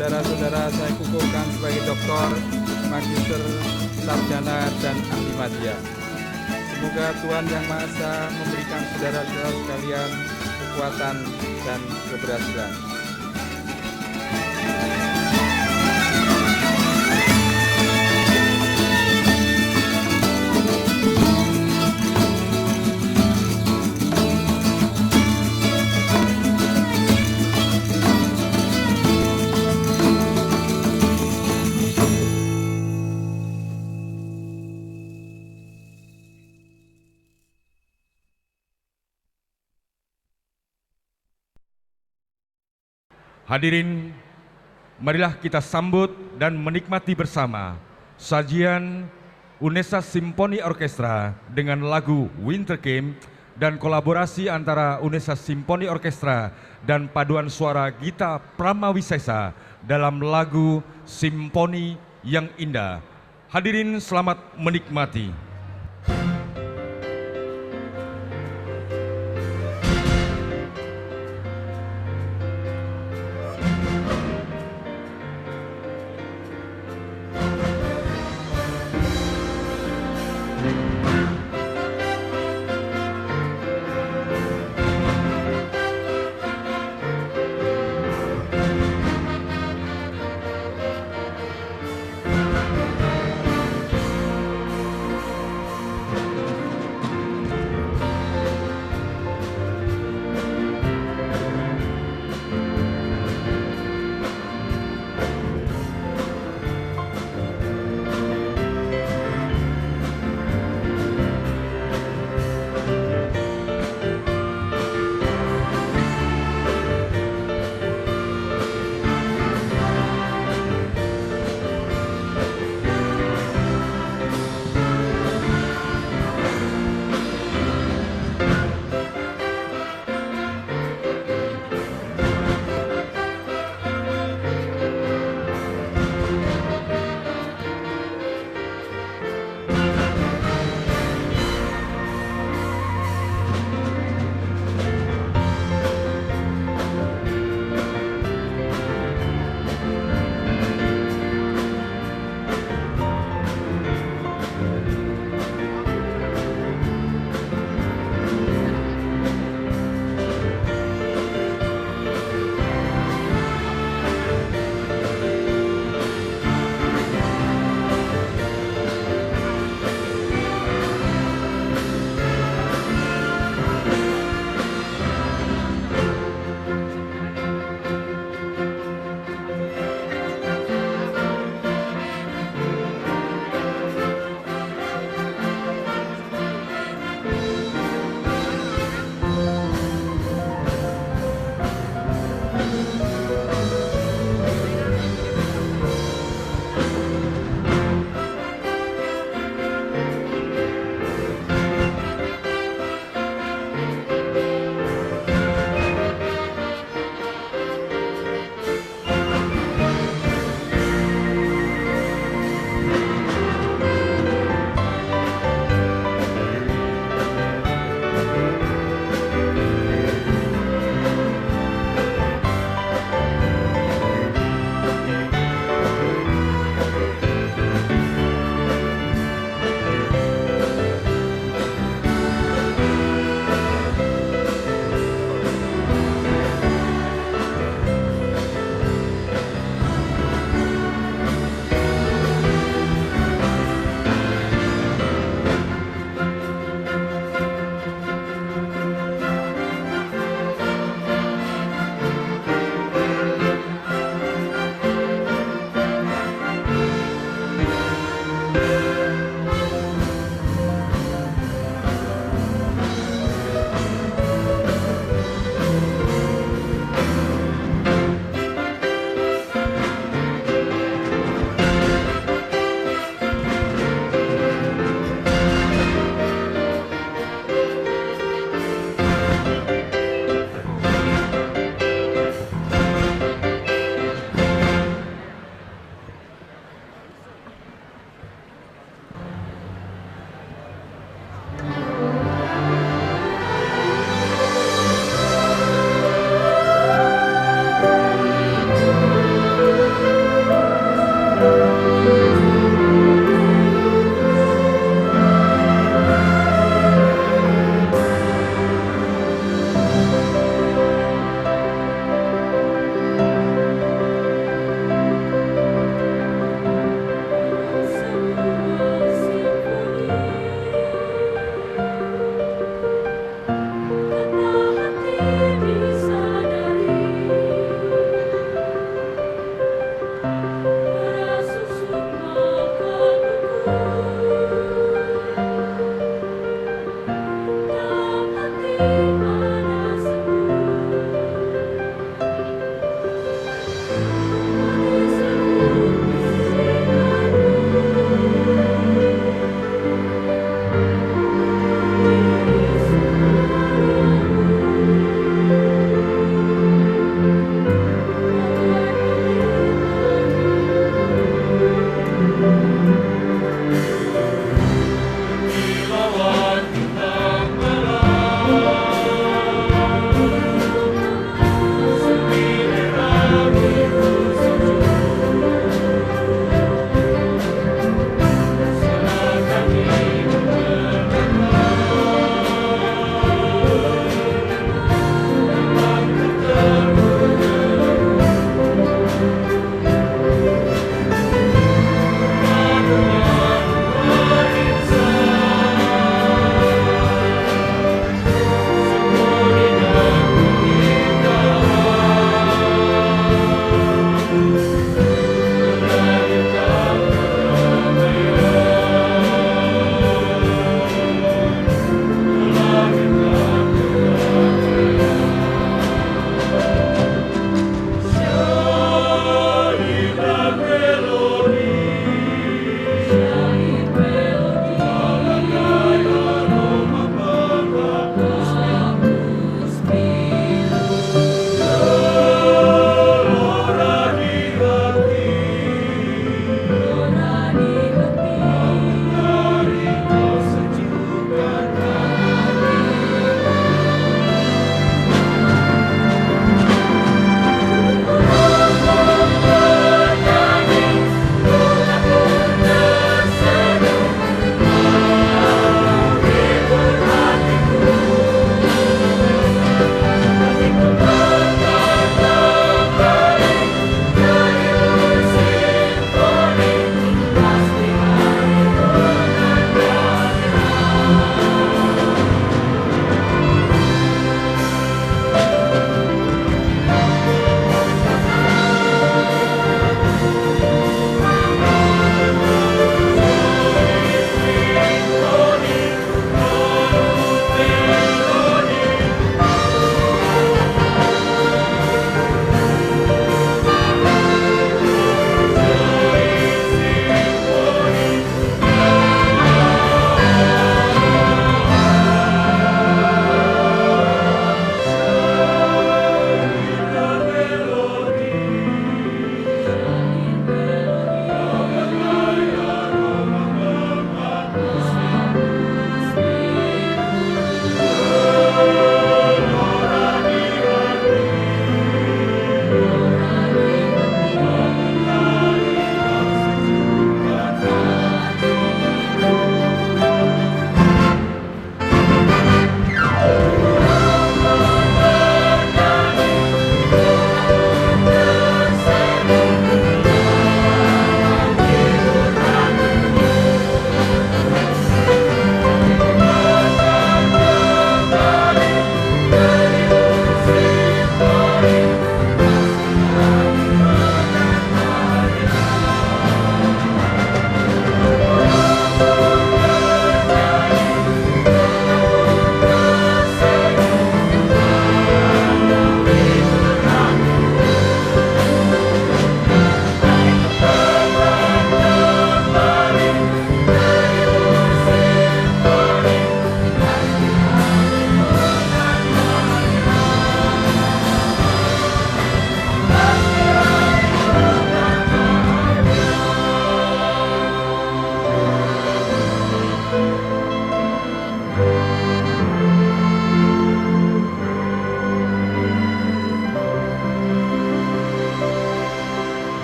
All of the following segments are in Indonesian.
saudara-saudara saya kukuhkan sebagai doktor, magister, sarjana, dan ahli media. Semoga Tuhan Yang Maha Esa memberikan saudara-saudara sekalian kekuatan dan keberhasilan. Hadirin, marilah kita sambut dan menikmati bersama sajian Unesa Symphony Orchestra dengan lagu Winter Came dan kolaborasi antara Unesa Symphony Orchestra dan paduan suara Gita Pramawisesa dalam lagu Simfoni yang Indah. Hadirin selamat menikmati.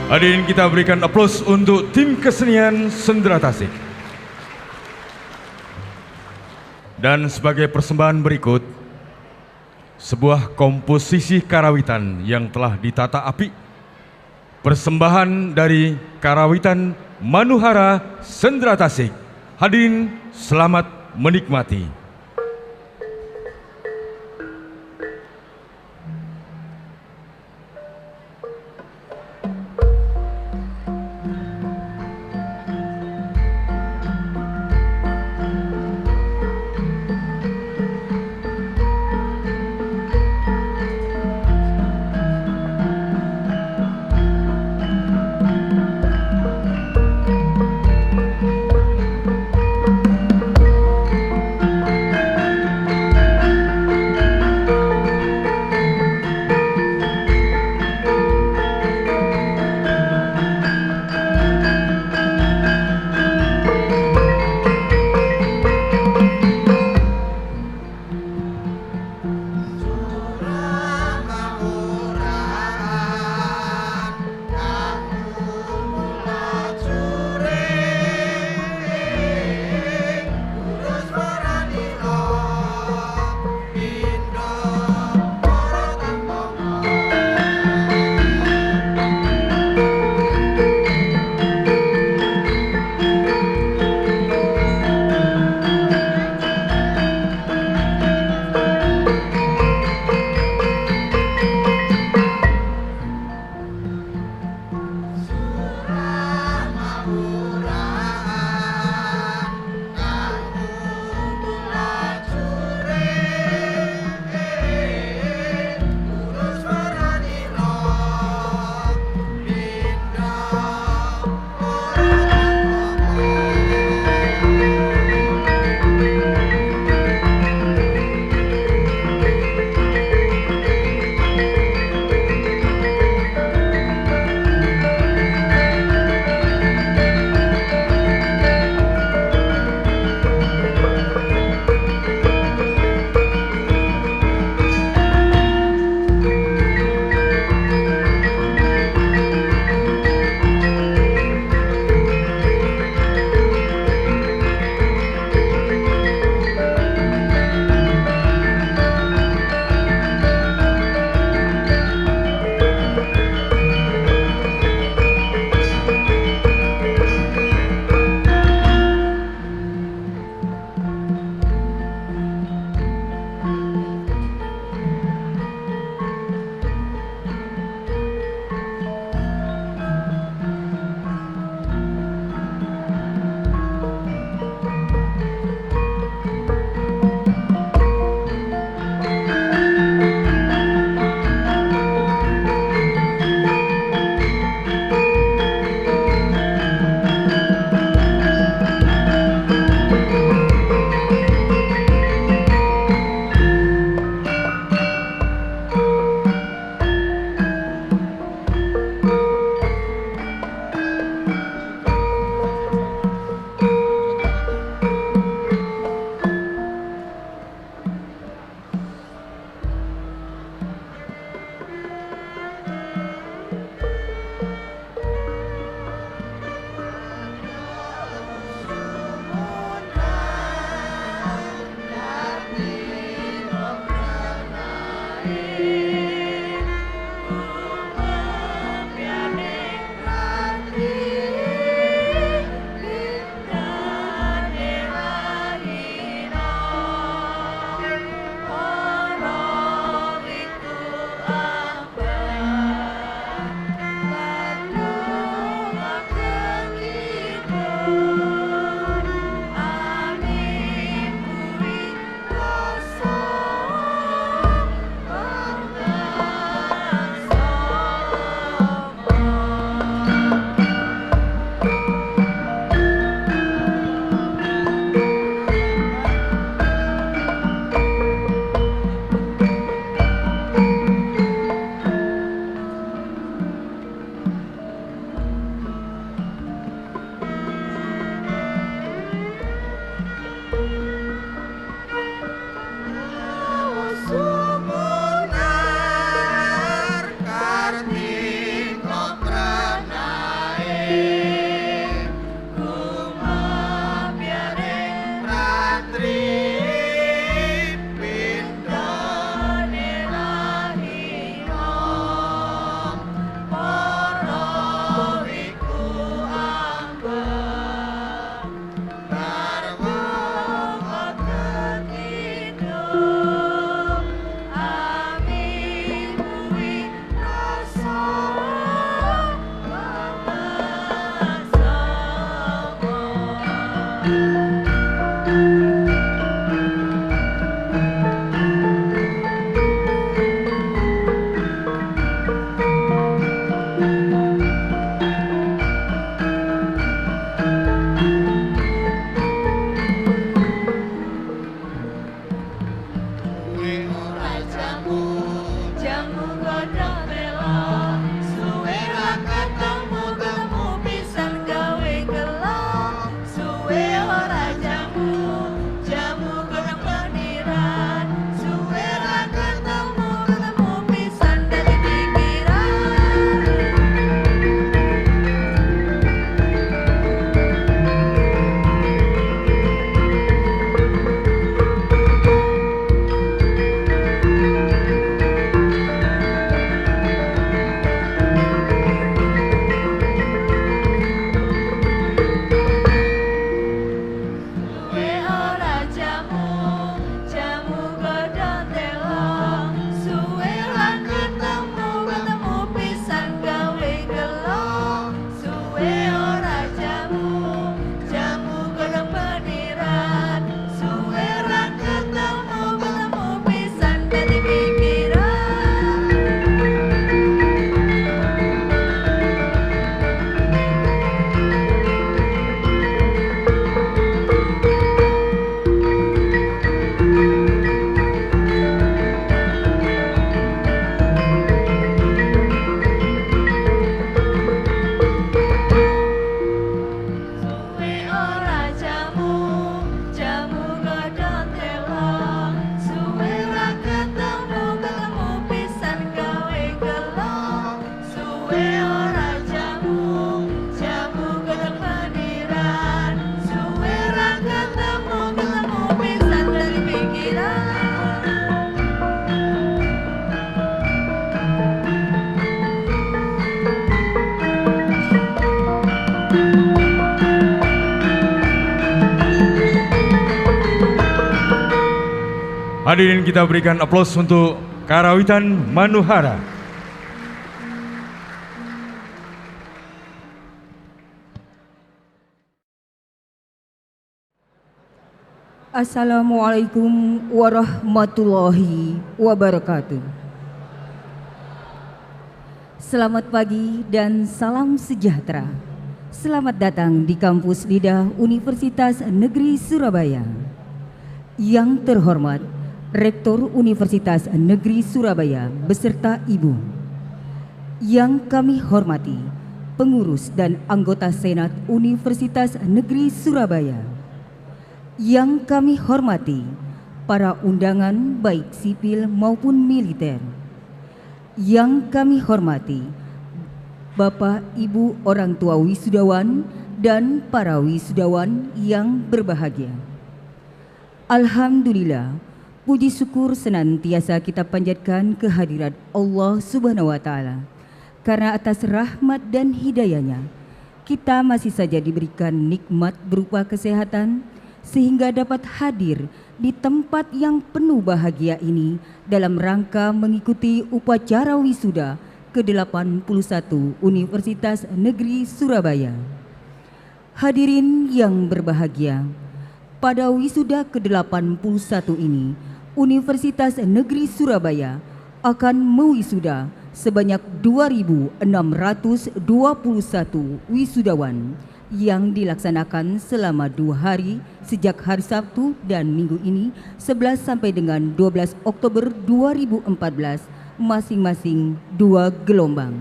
Hadirin kita berikan aplaus untuk tim kesenian Sendera Tasik. Dan sebagai persembahan berikut, sebuah komposisi karawitan yang telah ditata apik. Persembahan dari Karawitan Manuhara Sendera Tasik. Hadirin selamat menikmati. Hadirin kita berikan aplaus untuk Karawitan Manuhara. Assalamualaikum warahmatullahi wabarakatuh. Selamat pagi dan salam sejahtera. Selamat datang di Kampus Lidah Universitas Negeri Surabaya. Yang terhormat Rektor Universitas Negeri Surabaya beserta Ibu. Yang kami hormati pengurus dan anggota Senat Universitas Negeri Surabaya. Yang kami hormati para undangan baik sipil maupun militer. Yang kami hormati Bapak, Ibu, orang tua wisudawan dan para wisudawan yang berbahagia. Alhamdulillah, puji syukur senantiasa kita panjatkan kehadirat Allah Subhanahu wa Ta'ala. Karena atas rahmat dan hidayahnya, kita masih saja diberikan nikmat berupa kesehatan, sehingga dapat hadir di tempat yang penuh bahagia ini dalam rangka mengikuti upacara wisuda ke-81 Universitas Negeri Surabaya. Hadirin yang berbahagia, pada wisuda ke-81 ini, Universitas Negeri Surabaya akan mewisuda sebanyak 2.621 wisudawan yang dilaksanakan selama 2 hari sejak hari Sabtu dan Minggu ini 11 sampai dengan 12 Oktober 2014 masing-masing 2 gelombang.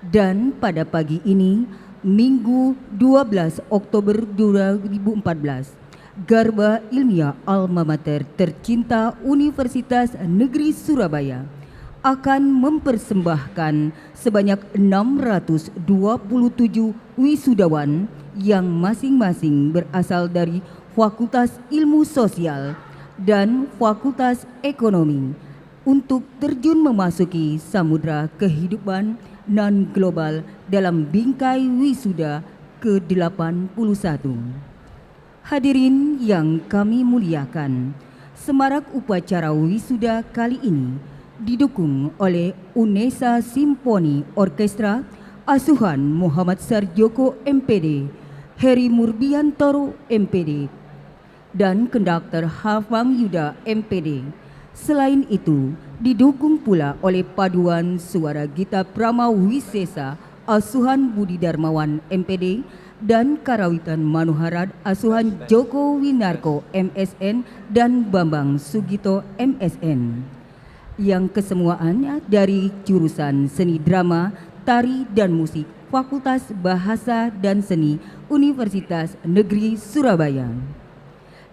Dan pada pagi ini Minggu 12 Oktober 2014 Garba Ilmiah Alma Mater tercinta Universitas Negeri Surabaya akan mempersembahkan sebanyak 627 wisudawan yang masing-masing berasal dari Fakultas Ilmu Sosial dan Fakultas Ekonomi untuk terjun memasuki samudra kehidupan non-global dalam bingkai wisuda ke-81. Hadirin yang kami muliakan, semarak upacara wisuda kali ini didukung oleh Unesa Simponi Orkestra Asuhan Muhammad Sarjoko MPD, Heri Murbiantoro MPD, dan konduktor Hafang Yuda MPD. Selain itu, didukung pula oleh paduan suara Gita Pramawisesa Asuhan Budi Darmawan MPD dan Karawitan Manuhara Asuhan Joko Winarko MSN dan Bambang Sugito MSN. Yang kesemuanya dari jurusan Seni Drama, Tari dan Musik Fakultas Bahasa dan Seni Universitas Negeri Surabaya.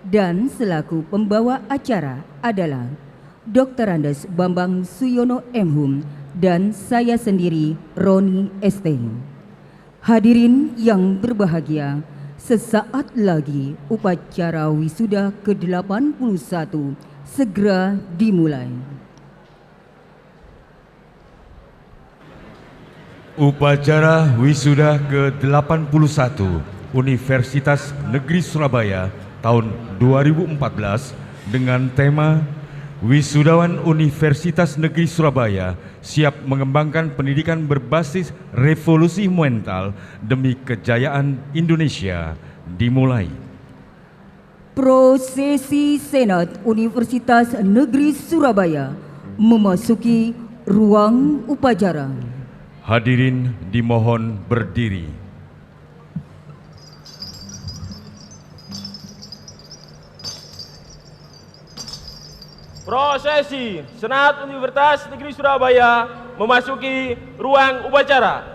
Dan selaku pembawa acara adalah Dr. Andes Bambang Suyono MHum dan saya sendiri Roni ST. Hadirin yang berbahagia, sesaat lagi upacara wisuda ke-81 segera dimulai. Upacara wisuda ke-81 Universitas Negeri Surabaya tahun 2014 dengan tema Wisudawan Universitas Negeri Surabaya siap mengembangkan pendidikan berbasis revolusi mental demi kejayaan Indonesia dimulai. Prosesi Senat Universitas Negeri Surabaya memasuki ruang upacara. Hadirin dimohon berdiri. Prosesi Senat Universitas Negeri Surabaya memasuki ruang upacara.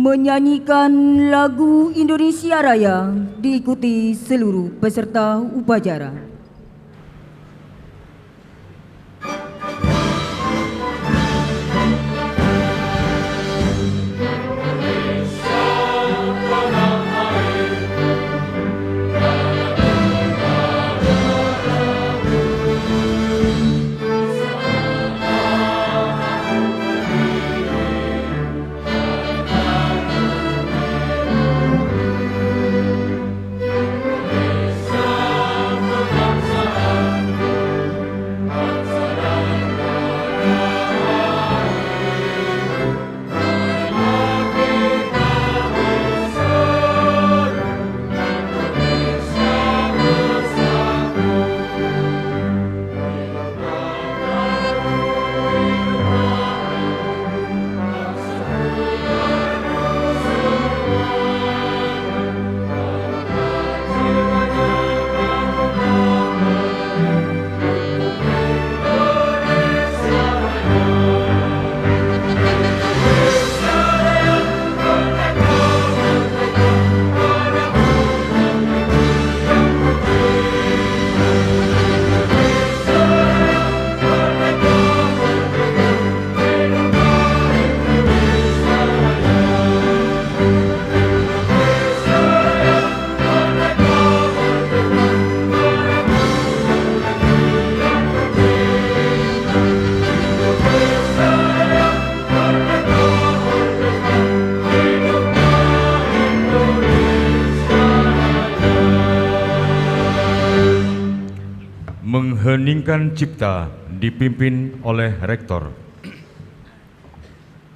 menyanyikan lagu Indonesia Raya diikuti seluruh peserta upacara. Mengheningkan cipta dipimpin oleh Rektor.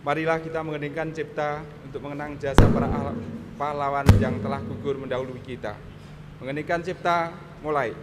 Marilah kita mengheningkan cipta untuk mengenang jasa para pahlawan yang telah gugur mendahului kita. Mengheningkan cipta, mulai.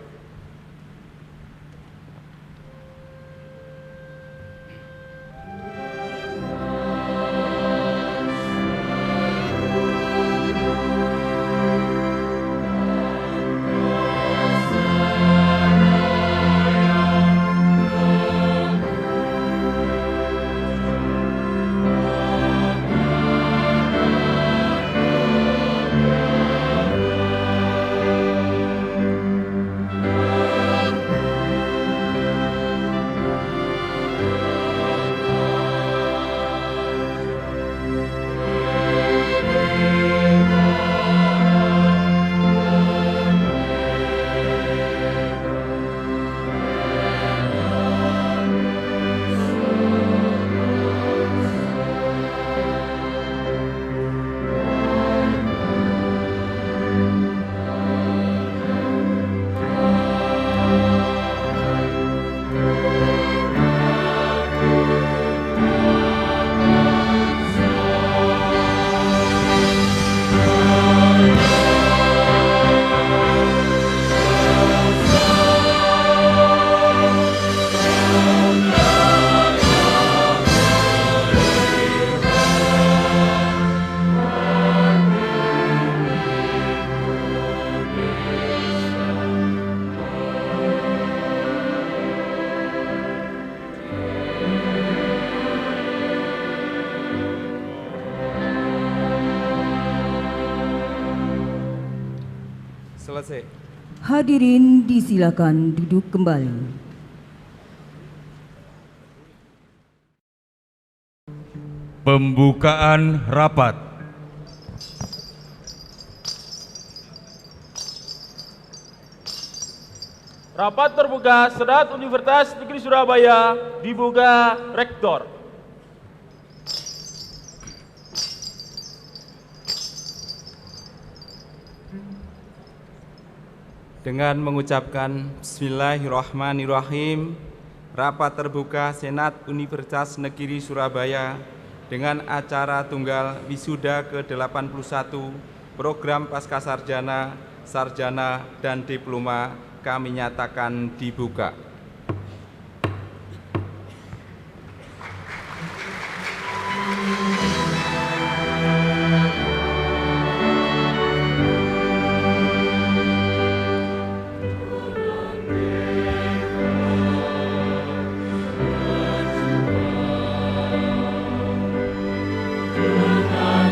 Selesai. Hadirin disilakan duduk kembali. Pembukaan rapat. Rapat terbuka Senat Universitas Negeri Surabaya dibuka Rektor. Dengan mengucapkan Bismillahirrahmanirrahim, rapat terbuka Senat Universitas Negeri Surabaya dengan acara tunggal wisuda ke-81 program Pascasarjana, Sarjana, dan Diploma kami nyatakan dibuka. Dengan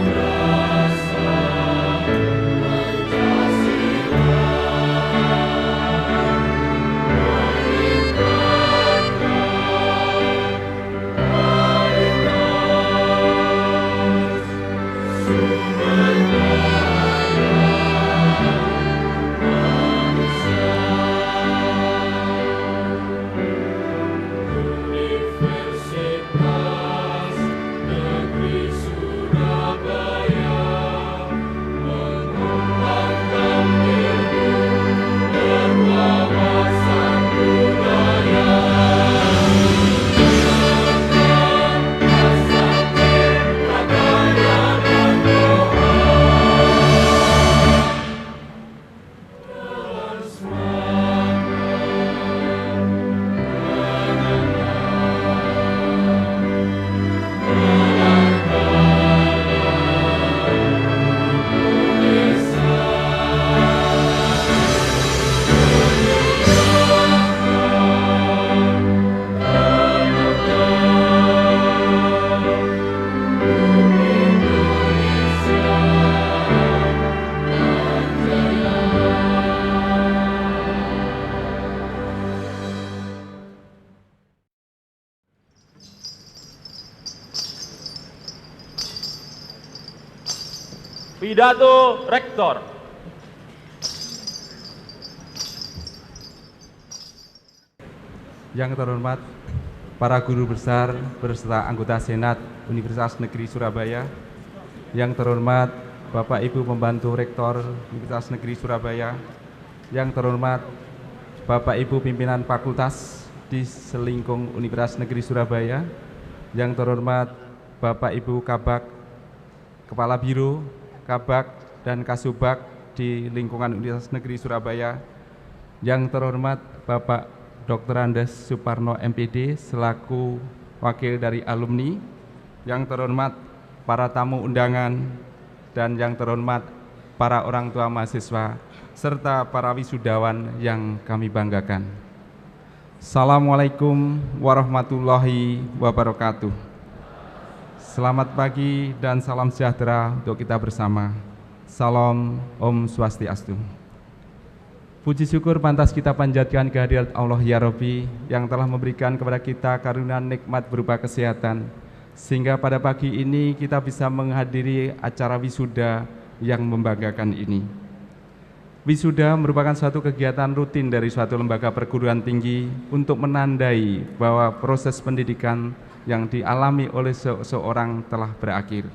Pidato Rektor. Yang terhormat para guru besar beserta anggota Senat Universitas Negeri Surabaya, yang terhormat Bapak Ibu Pembantu Rektor Universitas Negeri Surabaya, yang terhormat Bapak Ibu Pimpinan Fakultas di selingkung Universitas Negeri Surabaya, yang terhormat Bapak Ibu Kabak, Kepala Biro, Kabak, dan Kasubag di lingkungan Universitas Negeri Surabaya, yang terhormat Bapak Dr. Andes Suparno MPD selaku wakil dari alumni, yang terhormat para tamu undangan, dan yang terhormat para orang tua mahasiswa, serta para wisudawan yang kami banggakan. Assalamualaikum warahmatullahi wabarakatuh. Selamat pagi dan salam sejahtera untuk kita bersama. Salam Om Swastiastu. Puji syukur pantas kita panjatkan kehadirat Allah ya Rabbi yang telah memberikan kepada kita karunia nikmat berupa kesehatan, sehingga pada pagi ini kita bisa menghadiri acara wisuda yang membanggakan ini. Wisuda merupakan suatu kegiatan rutin dari suatu lembaga perguruan tinggi untuk menandai bahwa proses pendidikan yang dialami oleh seseorang telah berakhir.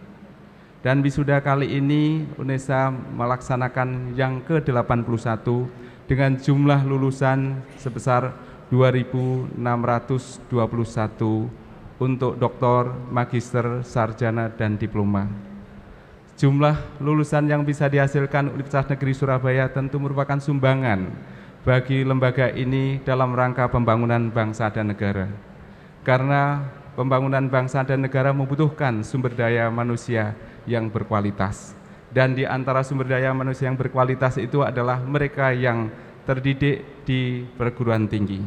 Dan wisuda kali ini UNESA melaksanakan yang ke-81 dengan jumlah lulusan sebesar 2.621 untuk doktor, magister, sarjana, dan diploma. Jumlah lulusan yang bisa dihasilkan Universitas Negeri Surabaya tentu merupakan sumbangan bagi lembaga ini dalam rangka pembangunan bangsa dan negara. Karena pembangunan bangsa dan negara membutuhkan sumber daya manusia yang berkualitas. Dan di antara sumber daya manusia yang berkualitas itu adalah mereka yang terdidik di perguruan tinggi.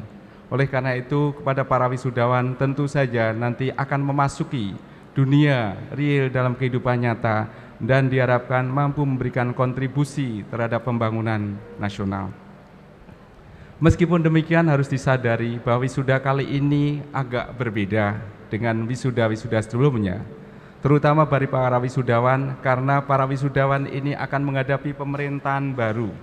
Oleh karena itu, kepada para wisudawan tentu saja nanti akan memasuki dunia real dalam kehidupan nyata dan diharapkan mampu memberikan kontribusi terhadap pembangunan nasional. Meskipun demikian, harus disadari bahwa wisuda kali ini agak berbeda dengan wisuda-wisuda sebelumnya, terutama bagi para wisudawan, karena para wisudawan ini akan menghadapi pemerintahan baru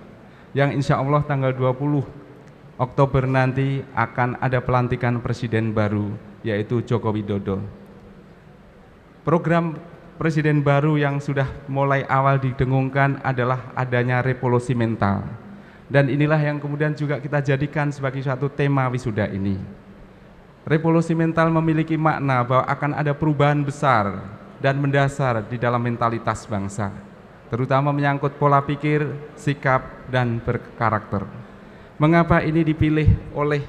yang insya Allah tanggal 20 Oktober nanti akan ada pelantikan presiden baru, yaitu Joko Widodo. Program presiden baru yang sudah mulai awal didengungkan adalah adanya revolusi mental, dan inilah yang kemudian juga kita jadikan sebagai suatu tema wisuda ini. Revolusi mental memiliki makna bahwa akan ada perubahan besar dan mendasar di dalam mentalitas bangsa, terutama menyangkut pola pikir, sikap, dan berkarakter. Mengapa ini dipilih oleh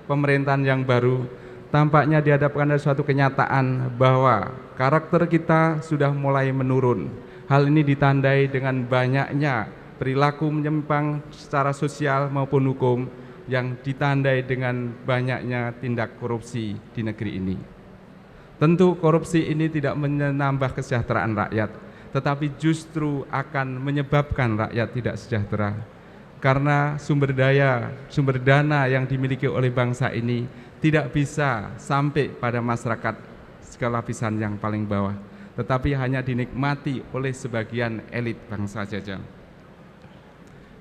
pemerintahan yang baru? Tampaknya dihadapkan ada suatu kenyataan bahwa karakter kita sudah mulai menurun. Hal ini ditandai dengan banyaknya perilaku menyimpang secara sosial maupun hukum yang ditandai dengan banyaknya tindak korupsi di negeri ini. Tentu korupsi ini tidak menambah kesejahteraan rakyat, tetapi justru akan menyebabkan rakyat tidak sejahtera. Karena sumber dana yang dimiliki oleh bangsa ini tidak bisa sampai pada masyarakat skala lapisan yang paling bawah, tetapi hanya dinikmati oleh sebagian elit bangsa saja.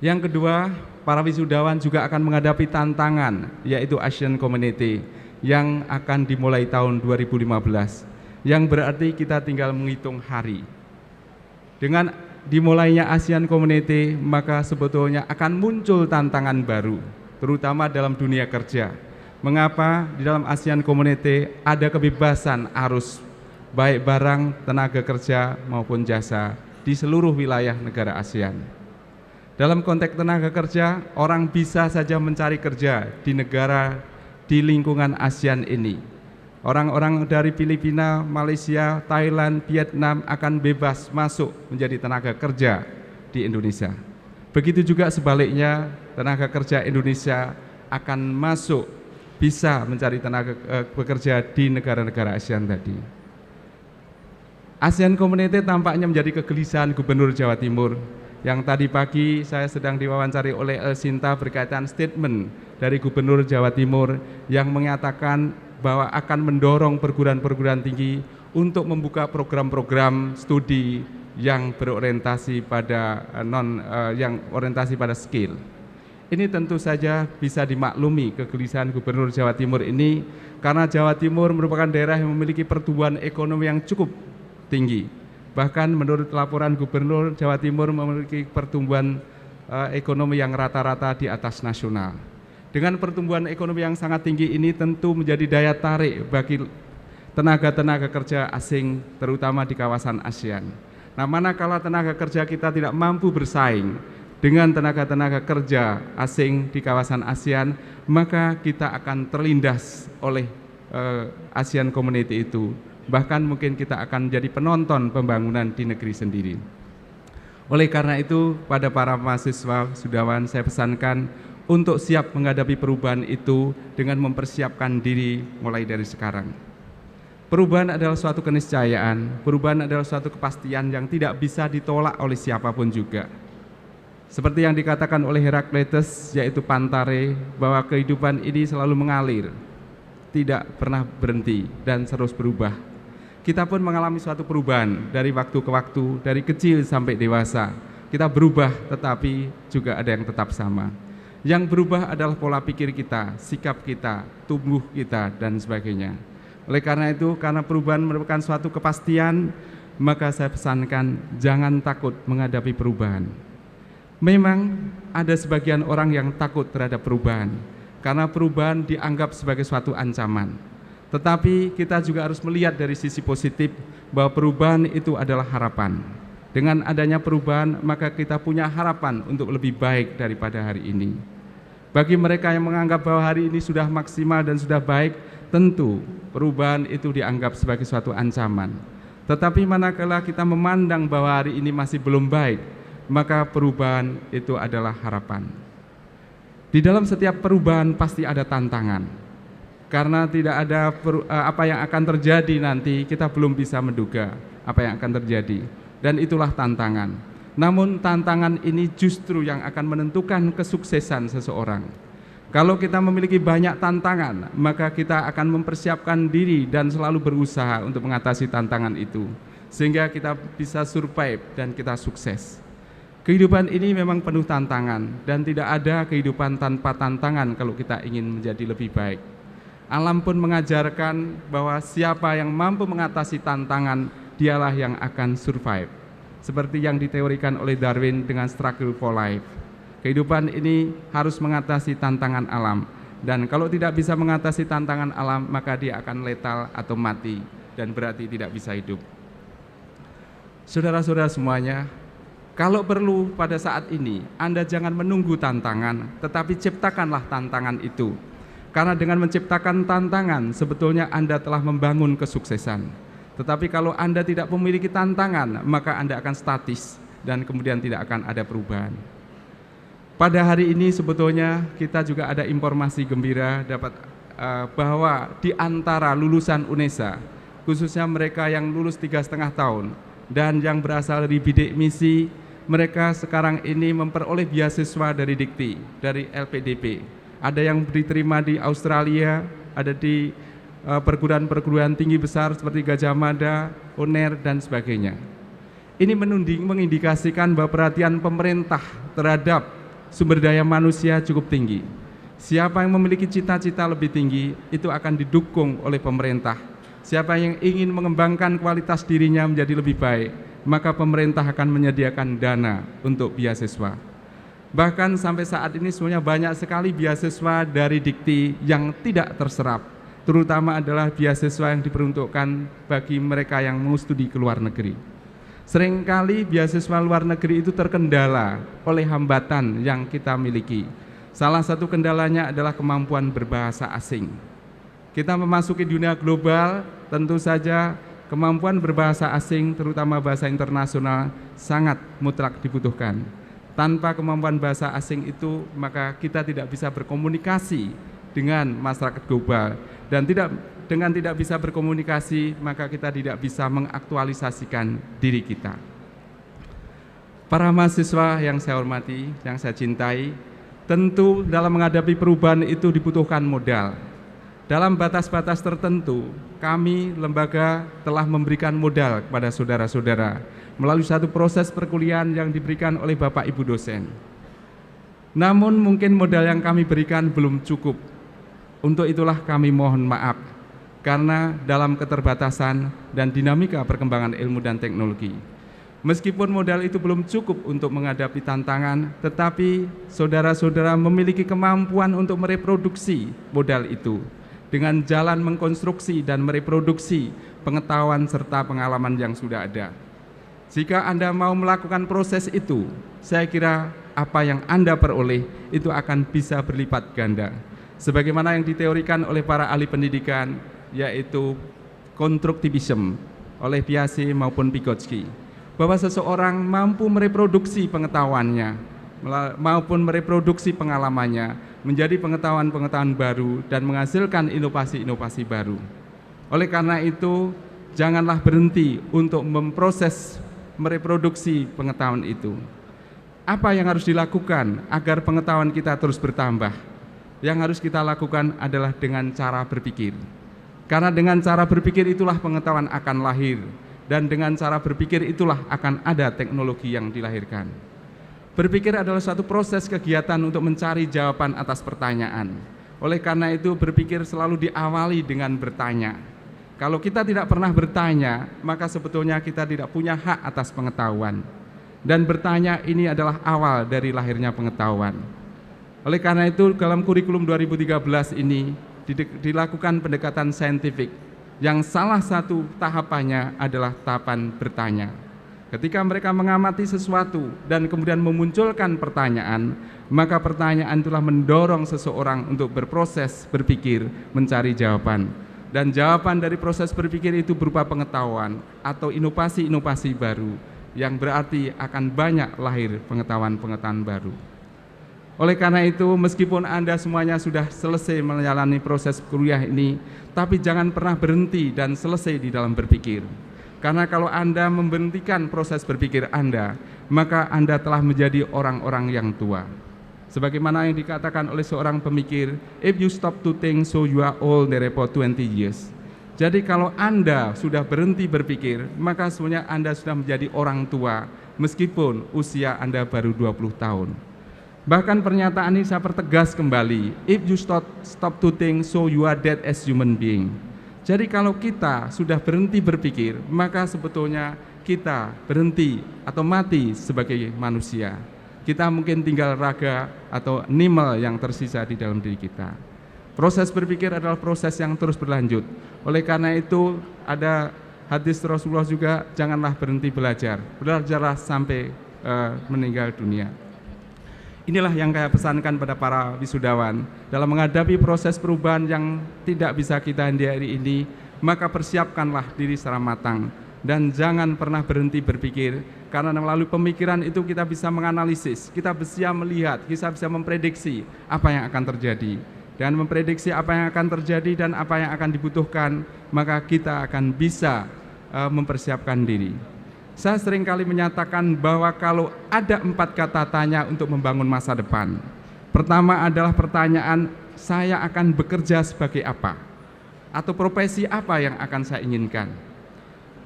Yang kedua, para wisudawan juga akan menghadapi tantangan, yaitu Asian Community yang akan dimulai tahun 2015, yang berarti kita tinggal menghitung hari. Dengan dimulainya ASEAN Community, maka sebetulnya akan muncul tantangan baru, terutama dalam dunia kerja. Mengapa? Di dalam ASEAN Community ada kebebasan arus, baik barang, tenaga kerja maupun jasa di seluruh wilayah negara ASEAN. Dalam konteks tenaga kerja, orang bisa saja mencari kerja di negara di lingkungan ASEAN ini. Orang-orang dari Filipina, Malaysia, Thailand, Vietnam akan bebas masuk menjadi tenaga kerja di Indonesia. Begitu juga sebaliknya, tenaga kerja Indonesia akan masuk, bisa mencari tenaga bekerja di negara-negara ASEAN tadi. ASEAN Community tampaknya menjadi kegelisahan Gubernur Jawa Timur, yang tadi pagi saya sedang diwawancari oleh El Sinta berkaitan statement dari Gubernur Jawa Timur yang mengatakan bahwa akan mendorong perguruan-perguruan tinggi untuk membuka program-program studi yang berorientasi pada yang orientasi pada skill. Ini tentu saja bisa dimaklumi kegelisahan Gubernur Jawa Timur ini karena Jawa Timur merupakan daerah yang memiliki pertumbuhan ekonomi yang cukup tinggi. Bahkan menurut laporan Gubernur Jawa Timur memiliki pertumbuhan ekonomi yang rata-rata di atas nasional. Dengan pertumbuhan ekonomi yang sangat tinggi ini tentu menjadi daya tarik bagi tenaga-tenaga kerja asing terutama di kawasan ASEAN. Nah, manakala tenaga kerja kita tidak mampu bersaing dengan tenaga-tenaga kerja asing di kawasan ASEAN, maka kita akan terlindas oleh ASEAN Community itu. Bahkan mungkin kita akan menjadi penonton pembangunan di negeri sendiri. Oleh karena itu, pada para mahasiswa sudawan saya pesankan untuk siap menghadapi perubahan itu dengan mempersiapkan diri mulai dari sekarang. Perubahan adalah suatu keniscayaan, perubahan adalah suatu kepastian yang tidak bisa ditolak oleh siapapun juga. Seperti yang dikatakan oleh Herakleitos, yaitu Pantare, bahwa kehidupan ini selalu mengalir, tidak pernah berhenti dan terus berubah. Kita pun mengalami suatu perubahan dari waktu ke waktu, dari kecil sampai dewasa. Kita berubah tetapi juga ada yang tetap sama. Yang berubah adalah pola pikir kita, sikap kita, tubuh kita, dan sebagainya. Oleh karena itu, karena perubahan merupakan suatu kepastian, maka saya pesankan jangan takut menghadapi perubahan. Memang ada sebagian orang yang takut terhadap perubahan, karena perubahan dianggap sebagai suatu ancaman. Tetapi kita juga harus melihat dari sisi positif bahwa perubahan itu adalah harapan. Dengan adanya perubahan, maka kita punya harapan untuk lebih baik daripada hari ini. Bagi mereka yang menganggap bahwa hari ini sudah maksimal dan sudah baik, tentu perubahan itu dianggap sebagai suatu ancaman. Tetapi manakala kita memandang bahwa hari ini masih belum baik, maka perubahan itu adalah harapan. Di dalam setiap perubahan pasti ada tantangan. Karena tidak ada apa yang akan terjadi nanti, kita belum bisa menduga apa yang akan terjadi. Dan itulah tantangan. Namun tantangan ini justru yang akan menentukan kesuksesan seseorang. Kalau kita memiliki banyak tantangan, maka kita akan mempersiapkan diri dan selalu berusaha untuk mengatasi tantangan itu, sehingga kita bisa survive dan kita sukses. Kehidupan ini memang penuh tantangan dan tidak ada kehidupan tanpa tantangan kalau kita ingin menjadi lebih baik. Alam pun mengajarkan bahwa siapa yang mampu mengatasi tantangan, dialah yang akan survive. Seperti yang diteorikan oleh Darwin dengan struggle for life. Kehidupan ini harus mengatasi tantangan alam, dan kalau tidak bisa mengatasi tantangan alam, maka dia akan letal atau mati, dan berarti tidak bisa hidup. Saudara-saudara semuanya, kalau perlu pada saat ini, Anda jangan menunggu tantangan, tetapi ciptakanlah tantangan itu. Karena dengan menciptakan tantangan, sebetulnya Anda telah membangun kesuksesan. Tetapi kalau Anda tidak memiliki tantangan, maka Anda akan statis dan kemudian tidak akan ada perubahan. Pada hari ini sebetulnya kita juga ada informasi gembira bahwa di antara lulusan UNESA, khususnya mereka yang lulus 3,5 tahun dan yang berasal dari bidik misi, mereka sekarang ini memperoleh beasiswa dari Dikti, dari LPDP. Ada yang diterima di Australia, ada di perguruan-perguruan tinggi besar seperti Gajah Mada, UNER, dan sebagainya. Ini mengindikasikan bahwa perhatian pemerintah terhadap sumber daya manusia cukup tinggi. Siapa yang memiliki cita-cita lebih tinggi, itu akan didukung oleh pemerintah. Siapa yang ingin mengembangkan kualitas dirinya menjadi lebih baik, maka pemerintah akan menyediakan dana untuk beasiswa. Bahkan sampai saat ini sebenarnya banyak sekali beasiswa dari Dikti yang tidak terserap, terutama adalah beasiswa yang diperuntukkan bagi mereka yang mau studi ke luar negeri. Seringkali beasiswa luar negeri itu terkendala oleh hambatan yang kita miliki. Salah satu kendalanya adalah kemampuan berbahasa asing. Kita memasuki dunia global, tentu saja kemampuan berbahasa asing, terutama bahasa internasional, sangat mutlak dibutuhkan. Tanpa kemampuan bahasa asing itu, maka kita tidak bisa berkomunikasi dengan masyarakat global. Dan dengan tidak bisa berkomunikasi, maka kita tidak bisa mengaktualisasikan diri kita. Para mahasiswa yang saya hormati, yang saya cintai, tentu dalam menghadapi perubahan itu dibutuhkan modal. Dalam batas-batas tertentu, kami lembaga telah memberikan modal kepada saudara-saudara melalui satu proses perkuliahan yang diberikan oleh Bapak Ibu dosen. Namun mungkin modal yang kami berikan belum cukup. Untuk itulah kami mohon maaf, karena dalam keterbatasan dan dinamika perkembangan ilmu dan teknologi. Meskipun modal itu belum cukup untuk menghadapi tantangan, tetapi saudara-saudara memiliki kemampuan untuk mereproduksi modal itu dengan jalan mengkonstruksi dan mereproduksi pengetahuan serta pengalaman yang sudah ada. Jika Anda mau melakukan proses itu, saya kira apa yang Anda peroleh itu akan bisa berlipat ganda. Sebagaimana yang diteorikan oleh para ahli pendidikan, yaitu konstruktivisme oleh Piaget maupun Vygotsky, bahwa seseorang mampu mereproduksi pengetahuannya maupun mereproduksi pengalamannya menjadi pengetahuan-pengetahuan baru dan menghasilkan inovasi-inovasi baru. Oleh karena itu, janganlah berhenti untuk memproses mereproduksi pengetahuan itu. Apa yang harus dilakukan agar pengetahuan kita terus bertambah? Yang harus kita lakukan adalah dengan cara berpikir. Karena dengan cara berpikir itulah pengetahuan akan lahir, dan dengan cara berpikir itulah akan ada teknologi yang dilahirkan. Berpikir adalah suatu proses kegiatan untuk mencari jawaban atas pertanyaan. Oleh karena itu, berpikir selalu diawali dengan bertanya. Kalau kita tidak pernah bertanya, maka sebetulnya kita tidak punya hak atas pengetahuan. Dan bertanya ini adalah awal dari lahirnya pengetahuan. Oleh karena itu, dalam kurikulum 2013 ini dilakukan pendekatan saintifik, yang salah satu tahapannya adalah tahapan bertanya. Ketika mereka mengamati sesuatu dan kemudian memunculkan pertanyaan, maka pertanyaan itulah mendorong seseorang untuk berproses berpikir, mencari jawaban. Dan jawaban dari proses berpikir itu berupa pengetahuan atau inovasi-inovasi baru, yang berarti akan banyak lahir pengetahuan-pengetahuan baru. Oleh karena itu, meskipun Anda semuanya sudah selesai menjalani proses kuliah ini, tapi jangan pernah berhenti dan selesai di dalam berpikir. Karena kalau Anda memberhentikan proses berpikir Anda, maka Anda telah menjadi orang-orang yang tua. Sebagaimana yang dikatakan oleh seorang pemikir, if you stop to think, so you are old for 20 years. Jadi kalau Anda sudah berhenti berpikir, maka sebenarnya Anda sudah menjadi orang tua, meskipun usia Anda baru 20 tahun. Bahkan pernyataan ini saya pertegas kembali, if you stop to think, so you are dead as human being. Jadi kalau kita sudah berhenti berpikir, maka sebetulnya kita berhenti atau mati sebagai manusia. Kita mungkin tinggal raga atau animal yang tersisa di dalam diri kita. Proses berpikir adalah proses yang terus berlanjut. Oleh karena itu ada hadis Rasulullah juga, janganlah berhenti belajar. Belajarlah sampai meninggal dunia. Inilah yang saya pesankan pada para wisudawan. Dalam menghadapi proses perubahan yang tidak bisa kita hindari ini, maka persiapkanlah diri secara matang. Dan jangan pernah berhenti berpikir, karena melalui pemikiran itu kita bisa menganalisis, kita bisa melihat, kita bisa memprediksi apa yang akan terjadi. Dan memprediksi apa yang akan terjadi dan apa yang akan dibutuhkan, maka kita akan bisa mempersiapkan diri. Saya seringkali menyatakan bahwa kalau ada 4 kata tanya untuk membangun masa depan. Pertama adalah pertanyaan, saya akan bekerja sebagai apa? Atau profesi apa yang akan saya inginkan?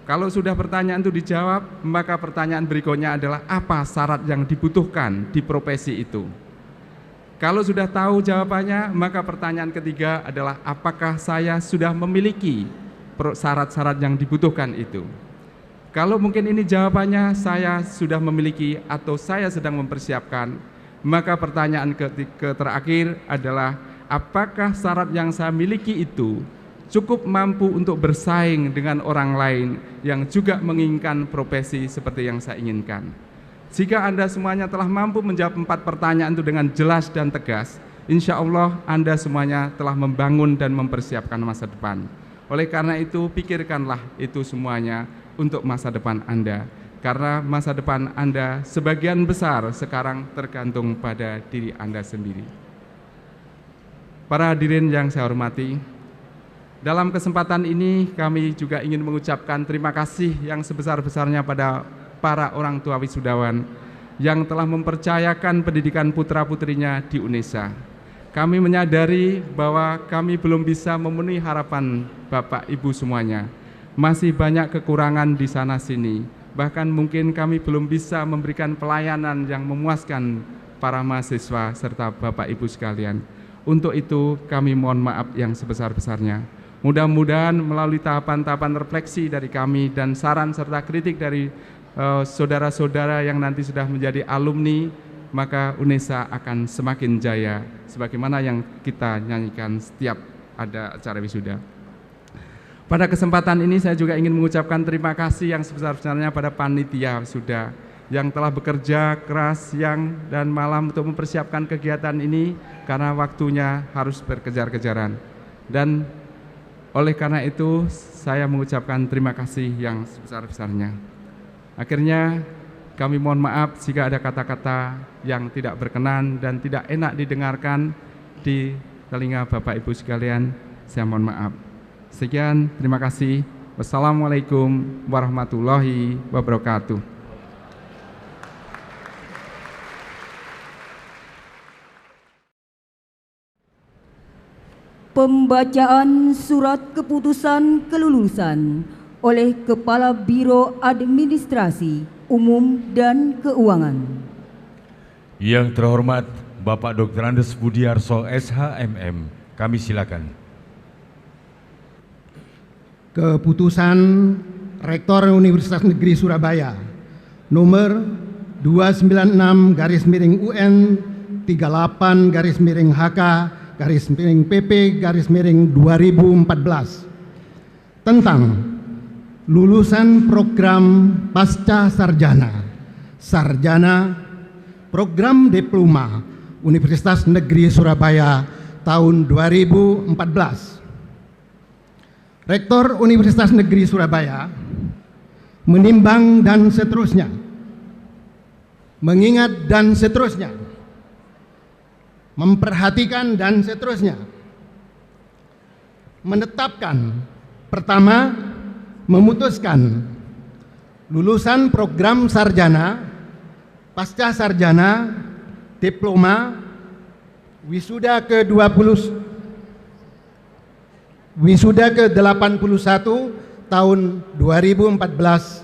Kalau sudah pertanyaan itu dijawab, maka pertanyaan berikutnya adalah apa syarat yang dibutuhkan di profesi itu? Kalau sudah tahu jawabannya, maka pertanyaan ketiga adalah apakah saya sudah memiliki syarat-syarat yang dibutuhkan itu? Kalau mungkin ini jawabannya saya sudah memiliki atau saya sedang mempersiapkan, maka pertanyaan terakhir adalah apakah syarat yang saya miliki itu cukup mampu untuk bersaing dengan orang lain yang juga menginginkan profesi seperti yang saya inginkan. Jika Anda semuanya telah mampu menjawab 4 pertanyaan itu dengan jelas dan tegas, insya Allah Anda semuanya telah membangun dan mempersiapkan masa depan. Oleh karena itu, pikirkanlah itu semuanya untuk masa depan Anda, karena masa depan Anda sebagian besar sekarang tergantung pada diri Anda sendiri. Para hadirin yang saya hormati, dalam kesempatan ini kami juga ingin mengucapkan terima kasih yang sebesar-besarnya pada para orang tua wisudawan yang telah mempercayakan pendidikan putra-putrinya di UNESA. kami menyadari bahwa kami belum bisa memenuhi harapan Bapak Ibu semuanya. Masih banyak kekurangan di sana sini. Bahkan mungkin kami belum bisa memberikan pelayanan yang memuaskan para mahasiswa serta Bapak Ibu sekalian. Untuk itu kami mohon maaf yang sebesar-besarnya. Mudah-mudahan melalui tahapan-tahapan refleksi dari kami dan saran serta kritik dari saudara-saudara yang nanti sudah menjadi alumni, maka UNESA akan semakin jaya sebagaimana yang kita nyanyikan setiap ada acara wisuda. Pada kesempatan ini saya juga ingin mengucapkan terima kasih yang sebesar-besarnya pada panitia wisuda yang telah bekerja keras siang dan malam untuk mempersiapkan kegiatan ini karena waktunya harus berkejar-kejaran. Dan oleh karena itu saya mengucapkan terima kasih yang sebesar-besarnya. Akhirnya kami mohon maaf jika ada kata-kata yang tidak berkenan dan tidak enak didengarkan di telinga Bapak Ibu sekalian. Saya mohon maaf. Sekian, terima kasih. Wassalamualaikum warahmatullahi wabarakatuh. Pembacaan surat keputusan kelulusan oleh Kepala Biro Administrasi Umum dan Keuangan. Yang terhormat Bapak Dr. Andes Budiarso SHMM, kami silakan. Keputusan Rektor Universitas Negeri Surabaya nomor 296/UN 38/HK/PP/2014 tentang lulusan program pasca sarjana program diploma Universitas Negeri Surabaya tahun 2014. Rektor Universitas Negeri Surabaya menimbang dan seterusnya, mengingat dan seterusnya, memperhatikan dan seterusnya, menetapkan, pertama, memutuskan lulusan program sarjana, pasca sarjana, diploma, wisuda ke-81 tahun 2014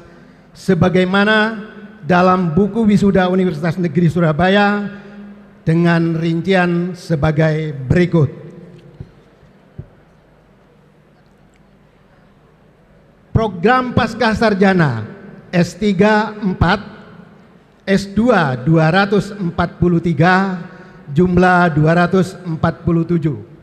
sebagaimana dalam buku wisuda Universitas Negeri Surabaya dengan rincian sebagai berikut. Program pasca sarjana S3 4, S2 243, jumlah 247.